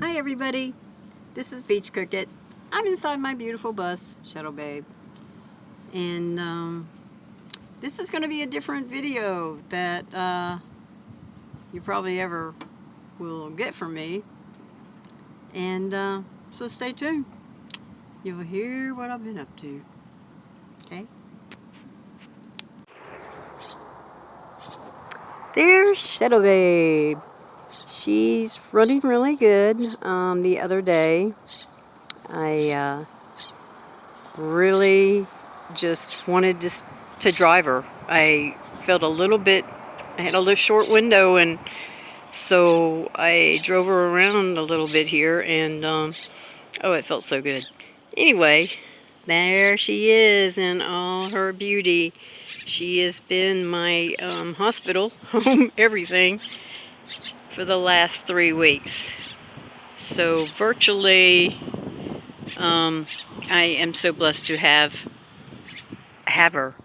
Hi everybody, this is Beachcricket. I'm inside my beautiful bus, Shuttle Babe. And this is going to be a different video that you probably ever will get from me. And so stay tuned. You'll hear what I've been up to. Okay? There's Shuttle Babe. She's running really good. The other day, I really just wanted to drive her. I felt a little bit, I had a little short window, and so I drove her around a little bit here, and oh, it felt so good. Anyway, there she is in all her beauty. She has been my hospital, home, everything for the last 3 weeks. So virtually, I am so blessed to have her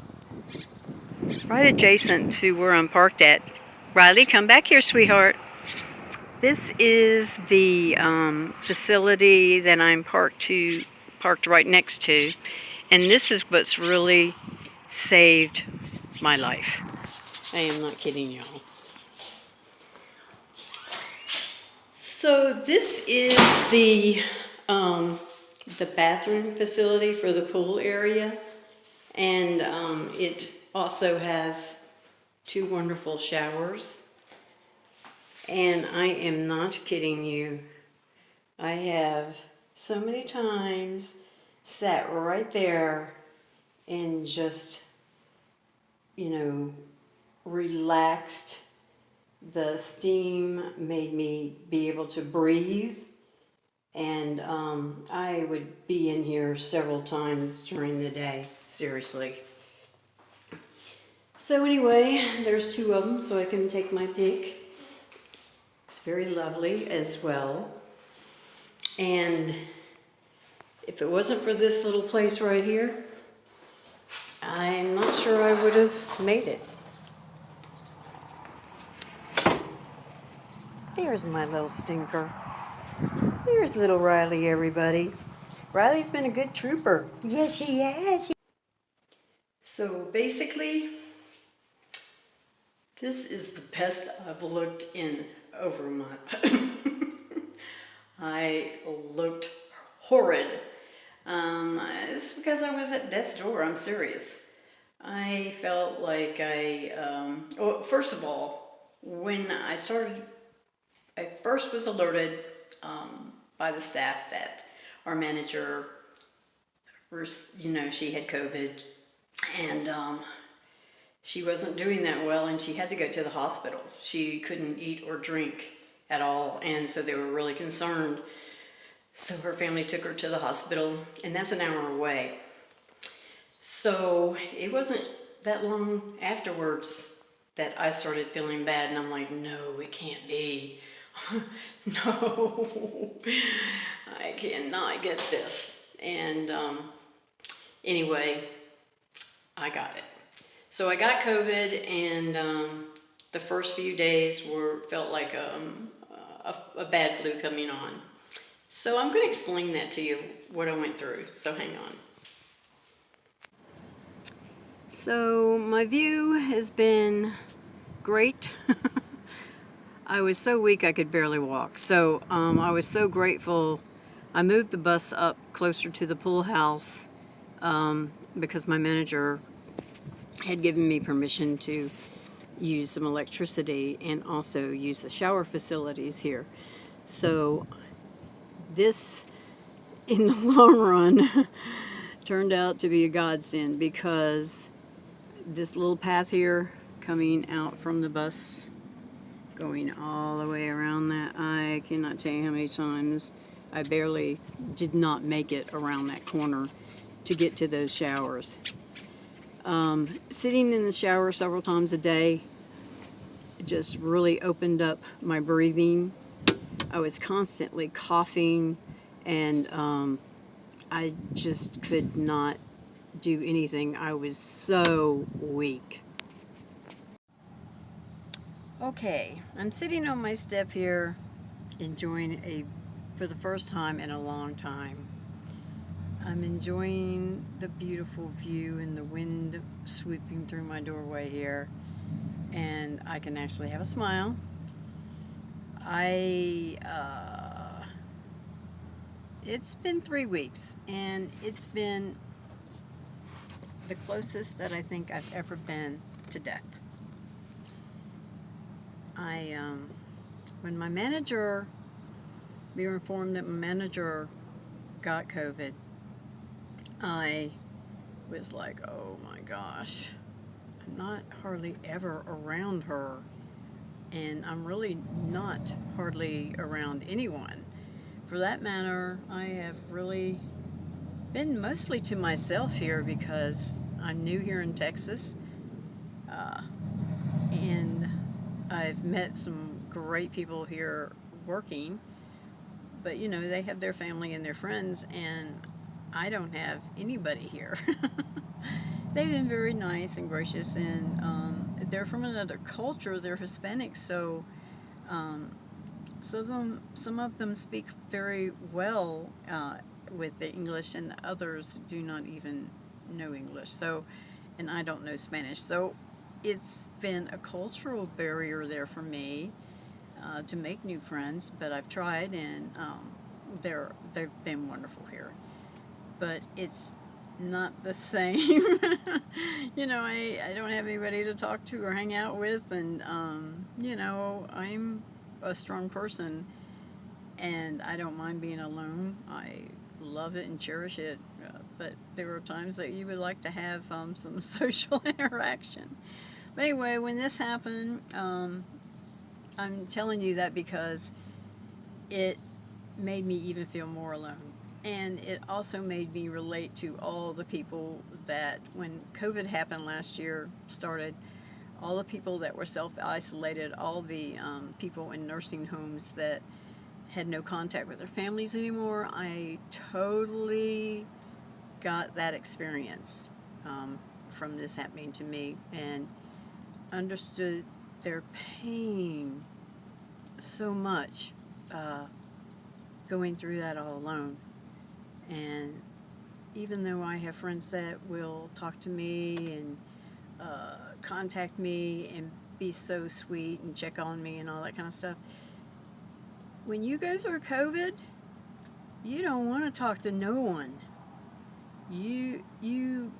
right adjacent to where I'm parked at. Riley, come back here, sweetheart. This is the facility that I'm parked right next to, and this is what's really saved my life. I am not kidding y'all. So this is the bathroom facility for the pool area, and it also has 2 wonderful showers. And I am not kidding you. I have so many times sat right there and just, relaxed. The steam made me be able to breathe. And I would be in here several times during the day, seriously. So anyway, there's 2 of them, so I can take my pick. It's very lovely as well. And if it wasn't for this little place right here, I'm not sure I would have made it. There's my little stinker. There's little Riley, everybody. Riley's been a good trooper. Yes, she has. So basically, this is the best I've looked in over a month. I looked horrid. It's because I was at death's door. I'm serious. I felt like well, first of all, when I first was alerted by the staff that our manager, she had COVID, and she wasn't doing that well, and she had to go to the hospital. She couldn't eat or drink at all, and so they were really concerned. So her family took her to the hospital, and that's an hour away. So it wasn't that long afterwards that I started feeling bad, and I'm like, no, it can't be. No, I cannot get this. And anyway, I got it. So I got COVID, and the first few days felt like a bad flu coming on. So I'm going to explain that to you, what I went through. So hang on. So my view has been great. I was so weak I could barely walk. So I was so grateful. I moved the bus up closer to the pool house because my manager had given me permission to use some electricity and also use the shower facilities here. So this, in the long run, turned out to be a godsend, because this little path here coming out from the bus, going all the way around that, I cannot tell you how many times I barely did not make it around that corner to get to those showers. Sitting in the shower several times a day just really opened up my breathing. I was constantly coughing, and I just could not do anything. I was so weak. Okay, I'm sitting on my step here enjoying a for the first time in a long time. I'm enjoying the beautiful view and the wind sweeping through my doorway here, and I can actually have a smile. It's been 3 weeks, and it's been the closest that I think I've ever been to death. When we were informed that my manager got COVID, I was like, oh my gosh, I'm not hardly ever around her, and I'm really not hardly around anyone. For that matter, I have really been mostly to myself here because I'm new here in Texas, and I've met some great people here working, but you know, they have their family and their friends, and I don't have anybody here. They've been very nice and gracious, and they're from another culture. They're Hispanic, so some of them speak very well with the English, and others do not even know English. So, and I don't know Spanish. So, it's been a cultural barrier there for me to make new friends. But I've tried, and they've been wonderful here. But it's not the same. You know, I don't have anybody to talk to or hang out with, and you know, I'm a strong person, and I don't mind being alone. I love it and cherish it, but there are times that you would like to have some social interaction. But anyway, when this happened, I'm telling you that because it made me even feel more alone. And it also made me relate to all the people that, when COVID happened last year, started, all the people that were self-isolated, all the people in nursing homes that had no contact with their families anymore. I totally got that experience from this happening to me, and understood their pain so much going through that all alone. And even though I have friends that will talk to me and contact me and be so sweet and check on me and all that kind of stuff, when you go through COVID, you don't want to talk to no one. You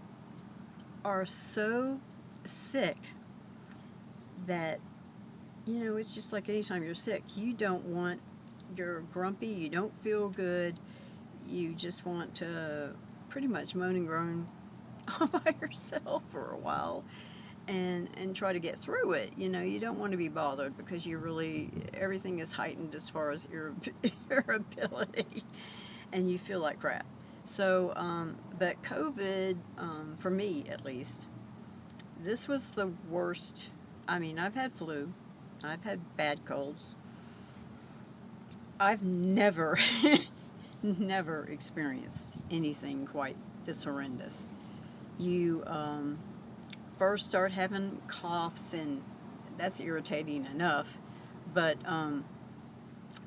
are so sick that, you know, it's just like anytime you're sick, you're grumpy, you don't feel good, you just want to pretty much moan and groan all by yourself for a while and try to get through it. You know, you don't want to be bothered because everything is heightened as far as irritability, and you feel like crap. So, but COVID, for me at least, this was the worst. I mean, I've had flu, I've had bad colds. I've never, never experienced anything quite this horrendous. You first start having coughs, and that's irritating enough, but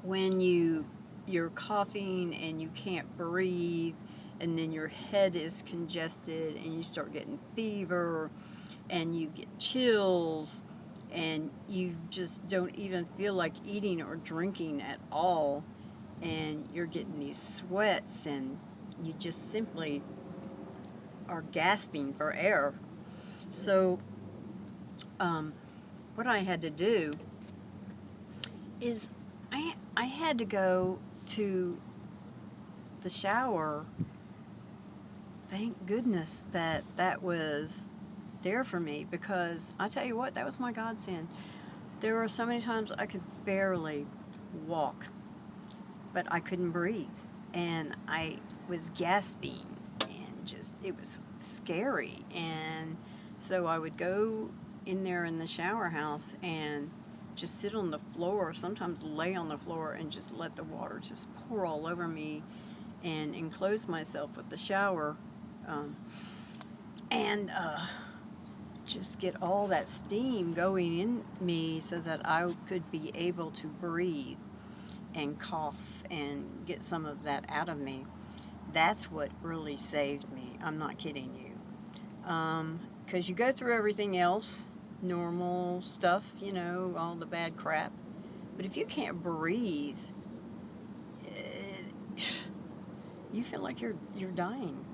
when you're coughing and you can't breathe, and then your head is congested, and you start getting fever, and you get chills, and you just don't even feel like eating or drinking at all, and you're getting these sweats, and you just simply are gasping for air. So what I had to do is I had to go to the shower. Thank goodness that was there for me, because I tell you what, that was my godsend. There were so many times I could barely walk, but I couldn't breathe, and I was gasping, and just, it was scary. And so I would go in there in the shower house and just sit on the floor, sometimes lay on the floor, and just let the water just pour all over me, and enclose myself with the shower, and just get all that steam going in me so that I could be able to breathe. and cough and get some of that out of me. That's what really saved me. I'm not kidding you. Because you go through everything else, normal stuff, you know, all the bad crap. But if you can't breathe, you feel like you're dying.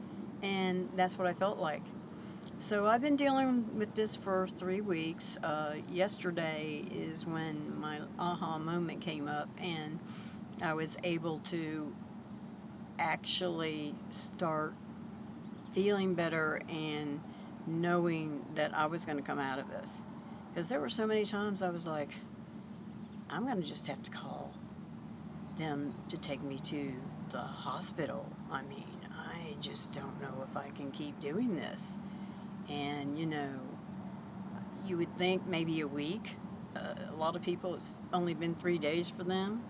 And that's what I felt like. So I've been dealing with this for 3 weeks. Yesterday is when my aha moment came up, and I was able to actually start feeling better and knowing that I was going to come out of this. Because there were so many times I was like, I'm going to just have to call them to take me to the hospital. I mean, I just don't know if I can keep doing this. And, you know, you would think maybe a week. A lot of people, it's only been 3 days for them.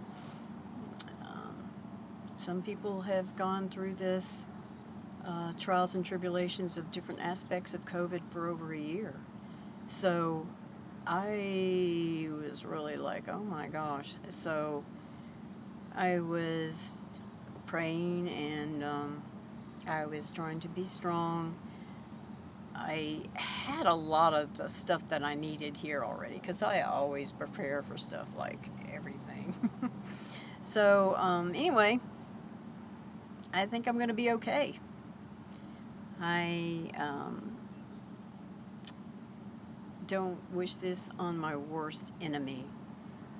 Some people have gone through this trials and tribulations of different aspects of COVID for over a year. So I was really like, oh my gosh. So I was praying, and I was trying to be strong. I had a lot of the stuff that I needed here already, because I always prepare for stuff like everything. So anyway, I think I'm going to be okay. I don't wish this on my worst enemy.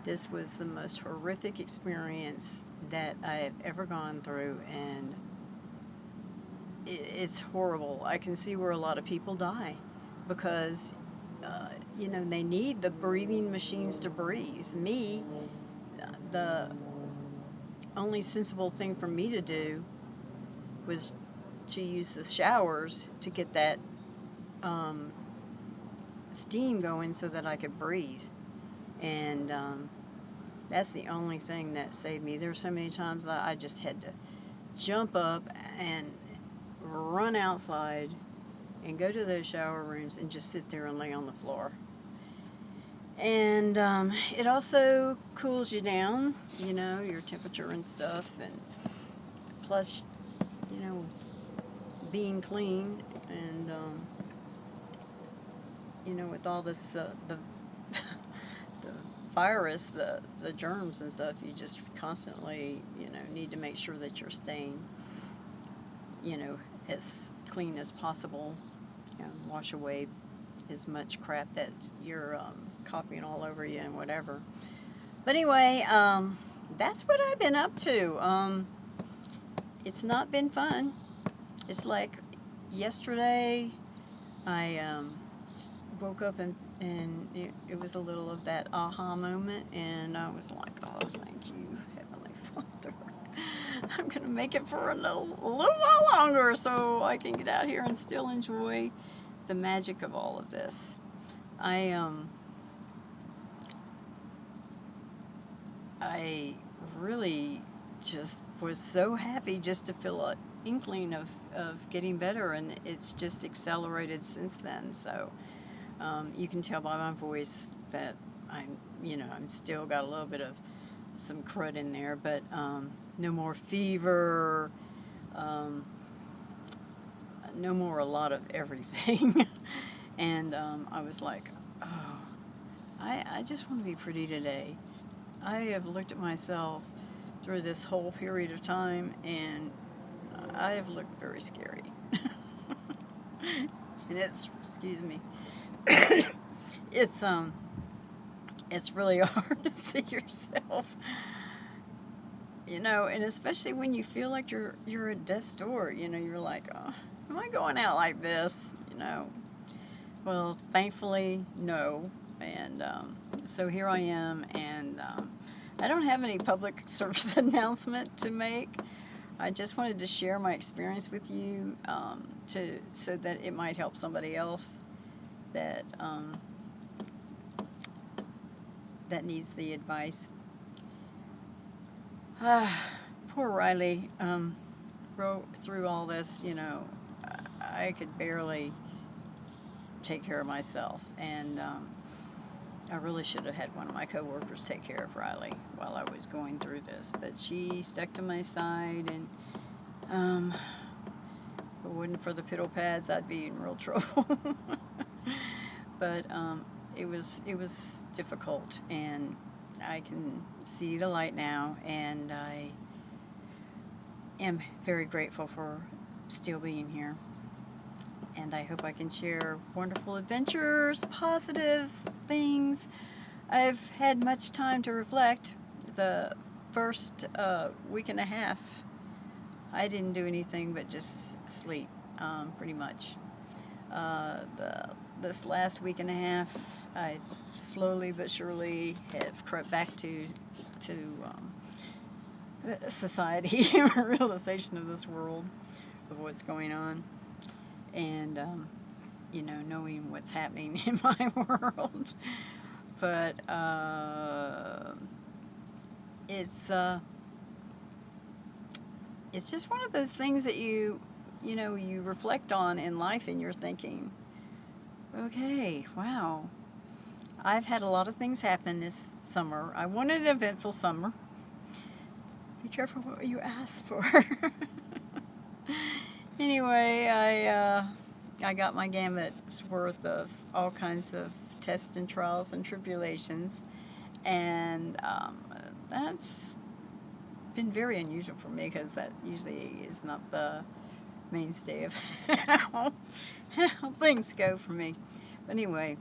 This was the most horrific experience that I have ever gone through, and it's horrible. I can see where a lot of people die because, you know, they need the breathing machines to breathe. Me, the only sensible thing for me to do was to use the showers to get that steam going so that I could breathe. And that's the only thing that saved me. There were so many times that I just had to jump up and run outside and go to those shower rooms and just sit there and lay on the floor. And it also cools you down, you know, your temperature and stuff, and plus, you know, being clean, and you know, with all this the virus, the germs and stuff, you just constantly, you know, need to make sure that you're staying, you know, as clean as possible, and wash away as much crap that you're copying all over you and whatever. But anyway, that's what I've been up to. It's not been fun. It's like yesterday I woke up, and it was a little of that aha moment, and I was like, oh, thank you, Heavenly Father. I'm going to make it for a little while longer so I can get out here and still enjoy the magic of all of this. I really just was so happy just to feel an inkling of getting better, and it's just accelerated since then. So you can tell by my voice that I'm still got a little bit of some crud in there, but no more fever, no more a lot of everything. And I was like, oh, I just want to be pretty today. I have looked at myself through this whole period of time, and I have looked very scary. And excuse me, it's really hard to see yourself, you know, and especially when you feel like you're at death's door, you know, you're like, oh, am I going out like this, you know? Well, thankfully, no. And so here I am, and I don't have any public service announcement to make. I just wanted to share my experience with you, so that it might help somebody else that that needs the advice. Poor Riley, through all this, you know, I could barely take care of myself, and I really should have had one of my coworkers take care of Riley while I was going through this, but she stuck to my side, and if it wasn't for the piddle pads, I'd be in real trouble. But it was difficult, and I can see the light now, and I am very grateful for still being here. And I hope I can share wonderful adventures, positive things. I've had much time to reflect. The first week and a half, I didn't do anything but just sleep, pretty much. This last week and a half, I slowly but surely have crept back to society, realization of this world, of what's going on, and you know, knowing what's happening in my world. But it's just one of those things that you reflect on in life, and you're thinking, okay, wow, I've had a lot of things happen this summer. I wanted an eventful summer. Be careful what you ask for. Anyway, I got my gamut's worth of all kinds of tests and trials and tribulations, and that's been very unusual for me, because that usually is not the mainstay of how things go for me. But anyway,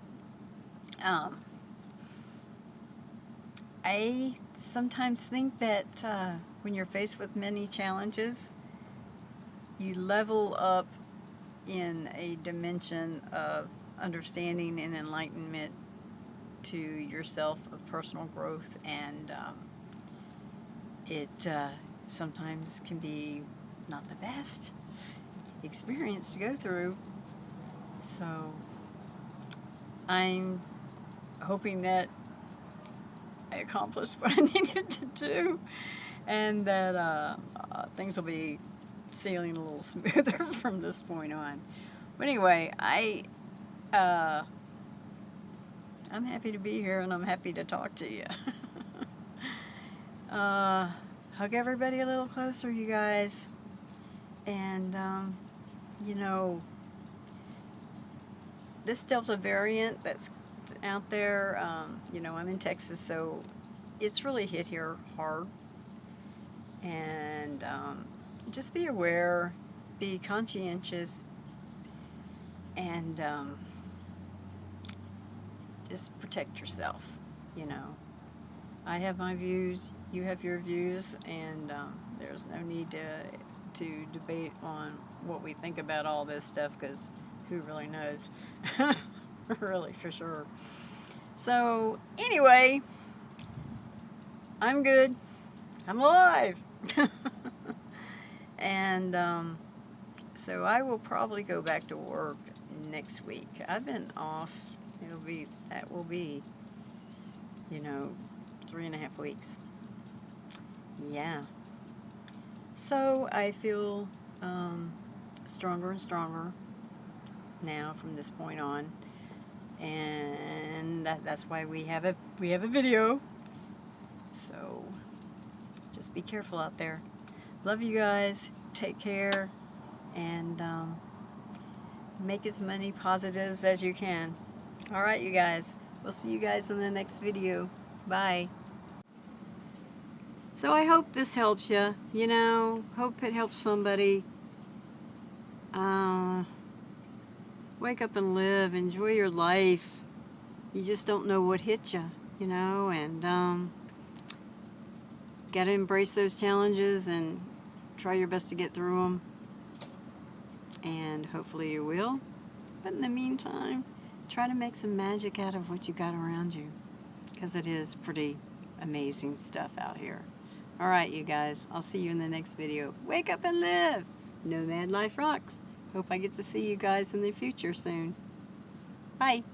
I sometimes think that when you're faced with many challenges, you level up in a dimension of understanding and enlightenment to yourself, of personal growth, and it sometimes can be not the best experience to go through. So I'm hoping that I accomplished what I needed to do, and that things will be sailing a little smoother from this point on. But anyway, I'm happy to be here, and I'm happy to talk to you. Hug everybody a little closer, you guys. And you know, this Delta variant that's out there, you know, I'm in Texas, so it's really hit here hard. And just be aware, be conscientious, and just protect yourself, you know. I have my views, you have your views, and there's no need to debate on what we think about all this stuff, because who really knows? Really, for sure. So, anyway, I'm good. I'm alive. And so I will probably go back to work next week. I've been off. That will be, you know, 3.5 weeks. Yeah. So I feel stronger and stronger now from this point on, and that's why we have a video. So just be careful out there. Love you guys. Take care, and make as many positives as you can. All right, you guys. We'll see you guys in the next video. Bye. So I hope this helps you. You know, hope it helps somebody. Wake up and live. Enjoy your life. You just don't know what hit you, you know, and got to embrace those challenges and try your best to get through them. And hopefully you will. But in the meantime, try to make some magic out of what you got around you, because it is pretty amazing stuff out here. All right, you guys. I'll see you in the next video. Wake up and live. Nomad Life rocks. Hope I get to see you guys in the future soon. Bye.